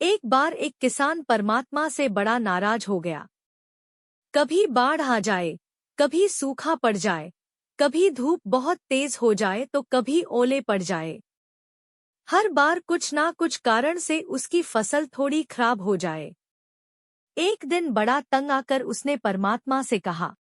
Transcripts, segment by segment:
एक बार एक किसान परमात्मा से बड़ा नाराज हो गया। कभी बाढ़ आ जाए, कभी सूखा पड़ जाए, कभी धूप बहुत तेज हो जाए तो कभी ओले पड़ जाए। हर बार कुछ ना कुछ कारण से उसकी फसल थोड़ी खराब हो जाए। एक दिन बड़ा तंग आकर उसने परमात्मा से कहा,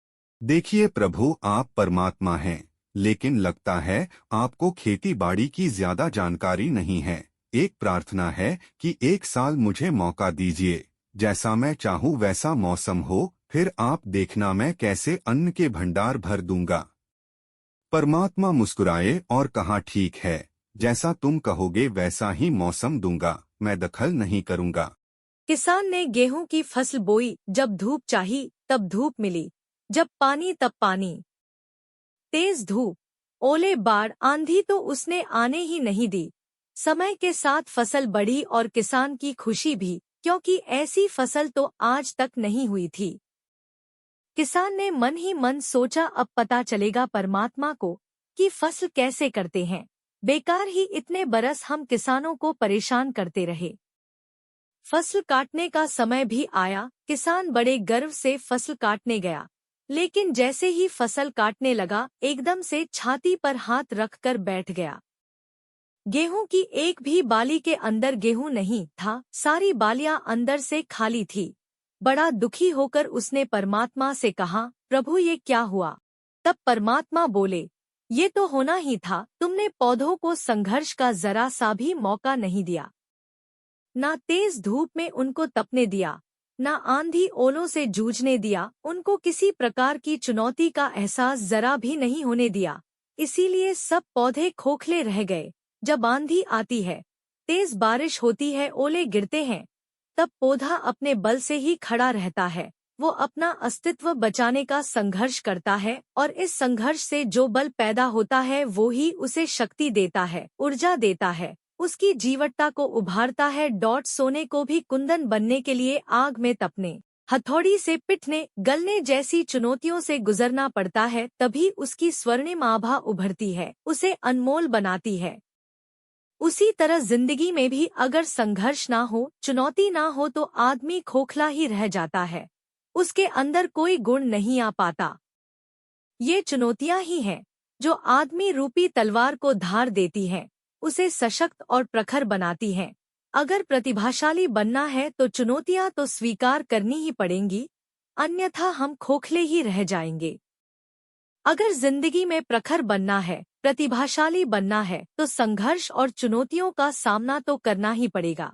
देखिए प्रभु, आप परमात्मा हैं, लेकिन लगता है आपको खेती बाड़ी की ज्यादा जानकारी नहीं है। एक प्रार्थना है कि एक साल मुझे मौका दीजिए, जैसा मैं चाहूँ वैसा मौसम हो, फिर आप देखना मैं कैसे अन्न के भंडार भर दूंगा। परमात्मा मुस्कुराए और कहा, ठीक है, जैसा तुम कहोगे वैसा ही मौसम दूंगा, मैं दखल नहीं करूंगा। किसान ने गेहूं की फसल बोई। जब धूप चाही तब धूप मिली, जब पानी तब पानी। तेज धूप, ओले, बाढ़, आंधी तो उसने आने ही नहीं दी। समय के साथ फसल बढ़ी और किसान की खुशी भी, क्योंकि ऐसी फसल तो आज तक नहीं हुई थी। किसान ने मन ही मन सोचा, अब पता चलेगा परमात्मा को कि फसल कैसे करते हैं। बेकार ही इतने बरस हम किसानों को परेशान करते रहे। फसल काटने का समय भी आया। किसान बड़े गर्व से फसल काटने गया, लेकिन जैसे ही फसल काटने लगा एकदम से छाती पर हाथ रखकर बैठ गया। गेहूं की एक भी बाली के अंदर गेहूं नहीं था, सारी बालियां अंदर से खाली थी। बड़ा दुखी होकर उसने परमात्मा से कहा, प्रभु ये क्या हुआ? तब परमात्मा बोले, ये तो होना ही था, तुमने पौधों को संघर्ष का जरा सा भी मौका नहीं दिया। ना तेज धूप में उनको तपने दिया, ना आंधी ओलों से जूझने दिया, उनको किसी प्रकार की चुनौती का एहसास जरा भी नहीं होने दिया। इसीलिए सब पौधे खोखले रह गए। जब आंधी आती है, तेज बारिश होती है, ओले गिरते हैं, तब पौधा अपने बल से ही खड़ा रहता है। वो अपना अस्तित्व बचाने का संघर्ष करता है, और इस संघर्ष से जो बल पैदा होता है वो ही उसे शक्ति देता है, ऊर्जा देता है, उसकी जीवटता को उभारता है। सोने को भी कुंदन बनने के लिए आग में तपने, हथौड़ी से पिटने, गलने जैसी चुनौतियों से गुजरना पड़ता है, तभी उसकी स्वर्णिम आभा उभरती है, उसे अनमोल बनाती है। उसी तरह जिंदगी में भी अगर संघर्ष ना हो, चुनौती ना हो तो आदमी खोखला ही रह जाता है, उसके अंदर कोई गुण नहीं आ पाता। ये चुनौतियां ही हैं जो आदमी रूपी तलवार को धार देती हैं, उसे सशक्त और प्रखर बनाती हैं। अगर प्रतिभाशाली बनना है तो चुनौतियां तो स्वीकार करनी ही पड़ेंगी, अन्यथा हम खोखले ही रह जाएंगे। अगर जिंदगी में प्रखर बनना है, प्रतिभाशाली बनना है, तो संघर्ष और चुनौतियों का सामना तो करना ही पड़ेगा।